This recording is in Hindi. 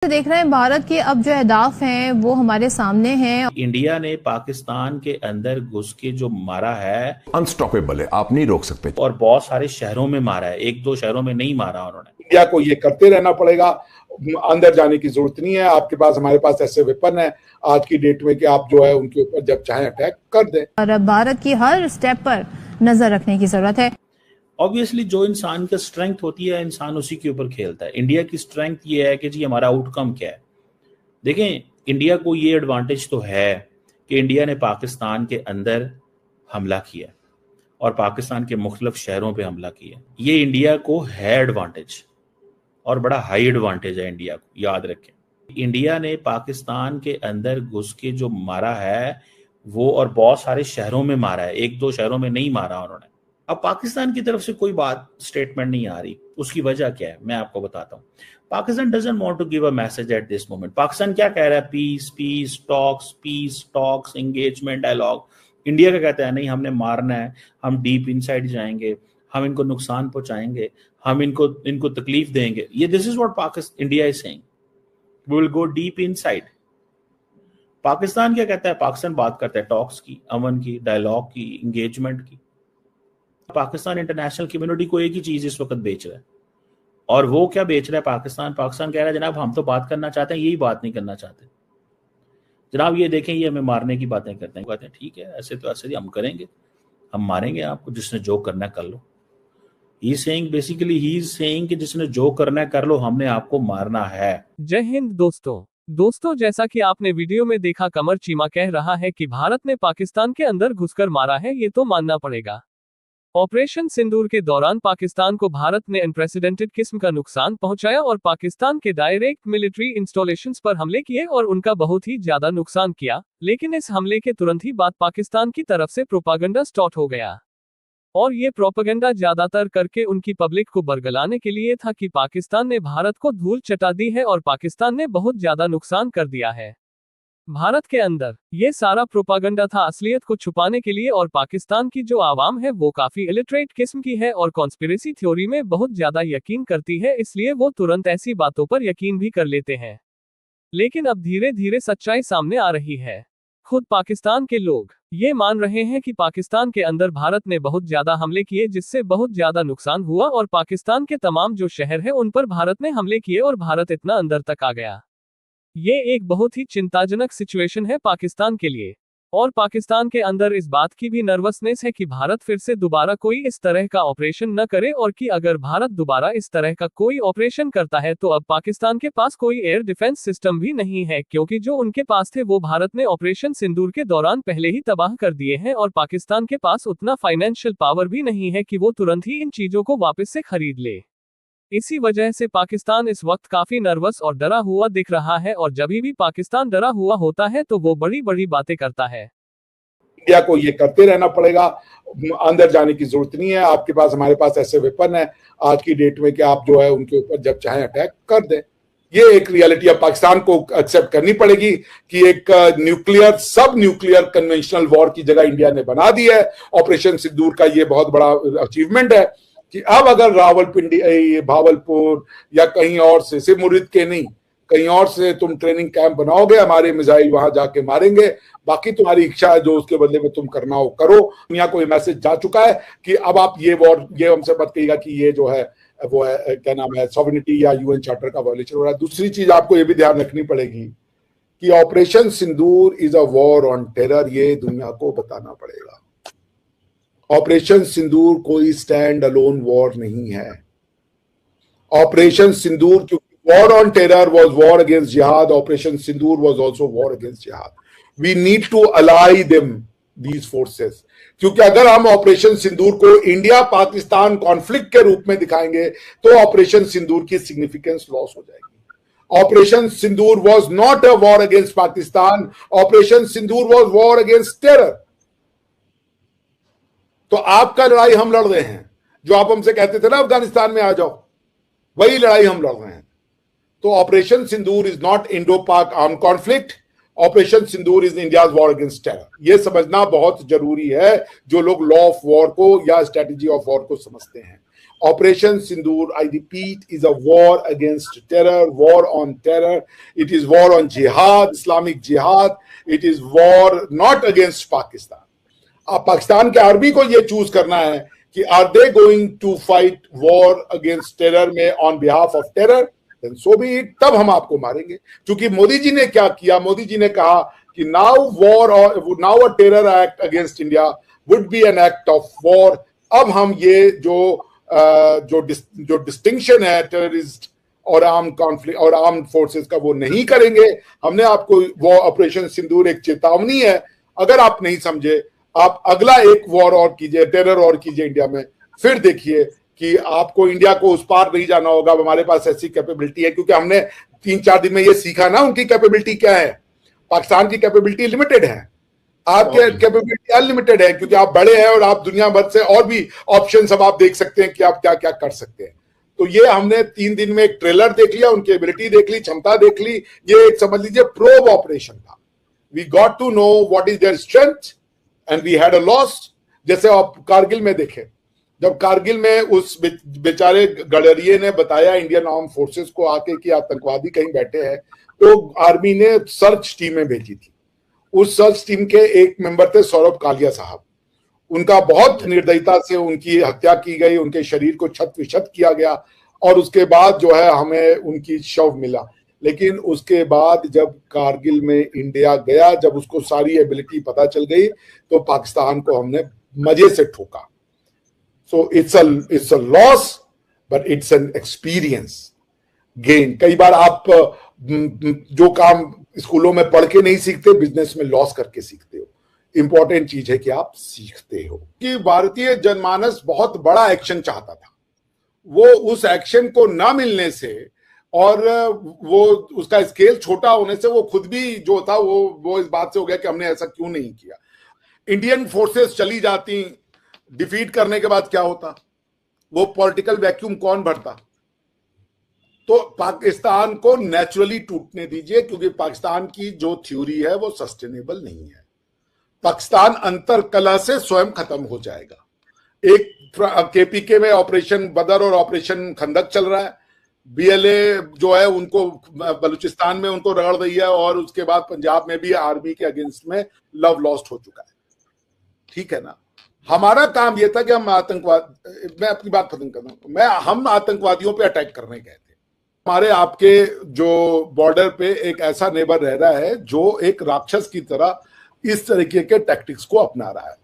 देख रहे हैं भारत के अब जो अहदाफ हैं वो हमारे सामने हैं। इंडिया ने पाकिस्तान के अंदर घुस के जो मारा है अनस्टॉपेबल है, आप नहीं रोक सकते। और बहुत सारे शहरों में मारा है, एक दो शहरों में नहीं मारा उन्होंने। इंडिया को ये करते रहना पड़ेगा, अंदर जाने की जरूरत नहीं है। आपके पास, हमारे पास ऐसे वेपन है आज की डेट में कि आप जो है उनके ऊपर जब चाहे अटैक कर दें। और अब भारत की हर स्टेप पर नजर रखने की जरूरत है। ऑब्वियसली जो इंसान का स्ट्रेंथ होती है, इंसान उसी के ऊपर खेलता है। इंडिया की स्ट्रेंथ ये है कि जी हमारा आउटकम क्या है। देखें, इंडिया को ये एडवांटेज तो है कि इंडिया ने पाकिस्तान के अंदर हमला किया और पाकिस्तान के मुख्तलिफ शहरों पे हमला किया। ये इंडिया को है एडवांटेज और बड़ा हाई एडवांटेज है इंडिया को, याद रखें। इंडिया ने पाकिस्तान के अंदर घुस के जो मारा है वो और बहुत सारे शहरों में मारा है, एक दो शहरों में नहीं मारा उन्होंने। अब पाकिस्तान की तरफ से कोई बात स्टेटमेंट नहीं आ रही, उसकी वजह क्या है मैं आपको बताता हूँ। Pakistan doesn't want to give a message at this moment. Pakistan क्या कह रहा है? Peace talks engagement dialogue. India का कहता है नहीं, हमने मारना है, हम डीप इनसाइड जाएंगे, हम इनको नुकसान पहुंचाएंगे, हम इनको तकलीफ देंगे। ये this is what Pakistan India is saying, we will go deep inside. Pakistan क्या कहता है? पाकिस्तान बात करता है टॉक्स की, अमन की, डायलॉग की, एंगेजमेंट की। पाकिस्तान इंटरनेशनल कम्युनिटी को एक ही चीज इस वक्त बेच रहा है, और वो क्या बेच रहा है? पाकिस्तान कह रहा है जनाब हम तो बात करना चाहते हैं, यही बात नहीं करना चाहते जनाब। ये देखें, ये हमें मारने की बातें करते हैं। कहते हैं ठीक है, ऐसे तो ऐसे हम करेंगे, हम मारेंगे आपको, जिसने जो करना है कर लो। ही इज सेइंग कि जिसने जो करना है कर लो, हमने आपको मारना है। जय हिंद दोस्तों, जैसा कि आपने वीडियो में देखा, कमर चीमा कह रहा है कि भारत ने पाकिस्तान के अंदर घुसकर मारा है, ये तो मानना पड़ेगा। ऑपरेशन सिंदूर के दौरान पाकिस्तान को भारत ने अनप्रेसिडेंटेड किस्म का नुकसान पहुंचाया और पाकिस्तान के डायरेक्ट मिलिट्री इंस्टॉलेशंस पर हमले किए और उनका बहुत ही ज्यादा नुकसान किया। लेकिन इस हमले के तुरंत ही बाद पाकिस्तान की तरफ से प्रोपागेंडा स्टार्ट हो गया, और ये प्रोपेगेंडा ज्यादातर करके उनकी पब्लिक को बरगलाने के लिए था कि पाकिस्तान ने भारत को धूल चटा दी है और पाकिस्तान ने बहुत ज्यादा नुकसान कर दिया है भारत के अंदर। ये सारा प्रोपागेंडा था असलियत को छुपाने के लिए, और पाकिस्तान की जो आवाम है वो काफी इलिटरेट किस्म की है और कॉन्स्पिरेसी थ्योरी में बहुत ज्यादा यकीन करती है, इसलिए वो तुरंत ऐसी बातों पर यकीन भी कर लेते हैं। लेकिन अब धीरे धीरे सच्चाई सामने आ रही है। खुद पाकिस्तान के लोग ये मान रहे हैं कि पाकिस्तान के अंदर भारत ने बहुत ज्यादा हमले किए, जिससे बहुत ज्यादा नुकसान हुआ, और पाकिस्तान के तमाम जो शहर है उन पर भारत ने हमले किए और भारत इतना अंदर तक आ गया। ये एक बहुत ही चिंताजनक सिचुएशन है पाकिस्तान के लिए, और पाकिस्तान के अंदर इस बात की भी नर्वसनेस है कि भारत फिर से दोबारा कोई इस तरह का ऑपरेशन न करे, और कि अगर भारत दोबारा इस तरह का कोई ऑपरेशन करता है तो अब पाकिस्तान के पास कोई एयर डिफेंस सिस्टम भी नहीं है, क्योंकि जो उनके पास थे वो भारत ने ऑपरेशन सिंदूर के दौरान पहले ही तबाह कर दिए हैं, और पाकिस्तान के पास उतना फाइनेंशियल पावर भी नहीं है कि वो तुरंत ही इन चीजों को वापस से खरीद ले। इसी वजह से पाकिस्तान इस वक्त काफी नर्वस और डरा हुआ दिख रहा है, और जब भी पाकिस्तान डरा हुआ होता है तो वो बड़ी बड़ी बातें करता है। इंडिया को ये करते रहना पड़ेगा, अंदर जाने की जरूरत नहीं है। आपके पास, हमारे पास ऐसे वेपन है आज की डेट में कि आप जो है उनके ऊपर जब चाहे अटैक कर दें। ये एक रियलिटी अब पाकिस्तान को एक्सेप्ट करनी पड़ेगी कि एक सब न्यूक्लियर कन्वेंशनल वॉर की जगह इंडिया ने बना दी है। ऑपरेशन सिंदूर का ये बहुत बड़ा अचीवमेंट है कि अब अगर रावलपिंडी, भावलपुर या कहीं और से मुरीद के नहीं, कहीं और से तुम ट्रेनिंग कैंप बनाओगे, हमारे मिसाइल वहां जाके मारेंगे, बाकी तुम्हारी इच्छा है जो उसके बदले में तुम करना हो करो। दुनिया को ये मैसेज जा चुका है कि अब आप ये हमसे मत कहिएगा कि ये जो है वो है, क्या नाम है, सॉवरेनिटी या यूएन चार्टर का वायलेशन हो रहा है। दूसरी चीज आपको ये भी ध्यान रखनी पड़ेगी कि operation Sindoor is a war on terror, ये दुनिया को बताना पड़ेगा। ऑपरेशन सिंदूर कोई स्टैंड अलोन वॉर नहीं है। ऑपरेशन सिंदूर, क्योंकि war on terror was war against जिहाद, operation Sindoor was also war against जिहाद। We need to ally them, these forces, क्योंकि अगर हम ऑपरेशन सिंदूर को इंडिया पाकिस्तान कॉन्फ्लिक्ट के रूप में दिखाएंगे तो ऑपरेशन सिंदूर की सिग्निफिकेंस लॉस हो जाएगी। Operation Sindoor was not a war against Pakistan, operation Sindoor was war against terror. तो आपका लड़ाई हम लड़ रहे हैं, जो आप हमसे कहते थे ना अफगानिस्तान में आ जाओ, वही लड़ाई हम लड़ रहे हैं। तो operation Sindoor is not Indo Pak arm conflict, operation Sindoor is India's war against terror. यह समझना बहुत जरूरी है जो लोग लॉ ऑफ वॉर को या स्ट्रेटेजी ऑफ वॉर को समझते हैं। Operation Sindoor, I repeat, is a war against terror, war on terror. It is war on jihad, Islamic jihad. It is war not against Pakistan. अब पाकिस्तान के आर्मी को ये चूज करना है कि are they going to fight war against terror में on behalf of terror, then so be it, तब हम आपको मारेंगे। क्योंकि मोदी जी ने क्या किया, मोदी जी ने कहा कि now a terror act against India would be an act of war. अब हम ये जो डिस्टिंक्शन है टेररिस्ट और आर्म कॉन्फ्लिक्ट और आर्म फोर्सेस का, वो नहीं करेंगे। हमने आपको वो ऑपरेशन सिंदूर एक चेतावनी है, अगर आप नहीं समझे आप अगला एक वॉर और कीजिए, टेरर और कीजिए इंडिया में, फिर देखिए कि आपको इंडिया को उस पार नहीं जाना होगा। हमारे पास ऐसी कैपेबिलिटी है, क्योंकि हमने 3-4 दिन में ये सीखा ना उनकी कैपेबिलिटी क्या है। पाकिस्तान की कैपेबिलिटी लिमिटेड है, आपके कैपेबिलिटी अनलिमिटेड है, क्योंकि आप बड़े हैं और आप दुनिया भर से और भी ऑप्शन अब आप देख सकते हैं कि आप क्या क्या कर सकते हैं। तो ये हमने 3 दिन में एक ट्रेलर देख लिया, उनकी एबिलिटी देख ली, क्षमता देख ली। ये एक समझ लीजिए प्रोब ऑपरेशन था। We got to know what is there strength and we had a loss. जैसे आप कारगिल में देखें, जब कारगिल में उस बेचारे गडरिये ने बताया इंडियन आर्म फोर्सेस को आके कि आतंकवादी कहीं बैठे हैं, तो आर्मी ने सर्च टीमें भेजी थी। उस सर्च टीम के एक मेंबर थे सौरभ कालिया साहब। उनका बहुत निर्दयता से उनकी हत्या की गई, उनके शरीर को छत विछत किया गया और उसके बाद जो है हमें उनकी शव मिला। लेकिन उसके बाद जब कारगिल में इंडिया गया, जब उसको सारी एबिलिटी पता चल गई, तो पाकिस्तान को हमने मजे से ठोका। So it's a loss but it's an experience gain. कई बार आप जो काम स्कूलों में पढ़ के नहीं सीखते, बिजनेस में लॉस करके सीखते हो। इंपॉर्टेंट चीज है कि आप सीखते हो। कि भारतीय जनमानस बहुत बड़ा एक्शन चाहता था, वो उस एक्शन को ना मिलने से और वो उसका स्केल छोटा होने से वो खुद भी जो था वो इस बात से हो गया कि हमने ऐसा क्यों नहीं किया। इंडियन फोर्सेस चली जाती, डिफीट करने के बाद क्या होता, वो पॉलिटिकल वैक्यूम कौन भरता। तो पाकिस्तान को नेचुरली टूटने दीजिए, क्योंकि पाकिस्तान की जो थ्योरी है वो सस्टेनेबल नहीं है। पाकिस्तान अंतरकलह से स्वयं खत्म हो जाएगा। एक केपीके में ऑपरेशन बदर और ऑपरेशन खंदक चल रहा है, बीएलए जो है उनको बलूचिस्तान में उनको रगड़ रही है, और उसके बाद पंजाब में भी आर्मी के अगेंस्ट में लव लॉस्ट हो चुका है। ठीक है ना। हमारा काम यह था कि हम मैं अपनी बात खत्म कर रहा हूं, हम आतंकवादियों पे अटैक करने गए थे। हमारे आपके जो बॉर्डर पे एक ऐसा नेबर रह रहा है जो एक राक्षस की तरह इस तरीके के टैक्टिक्स को अपना रहा है।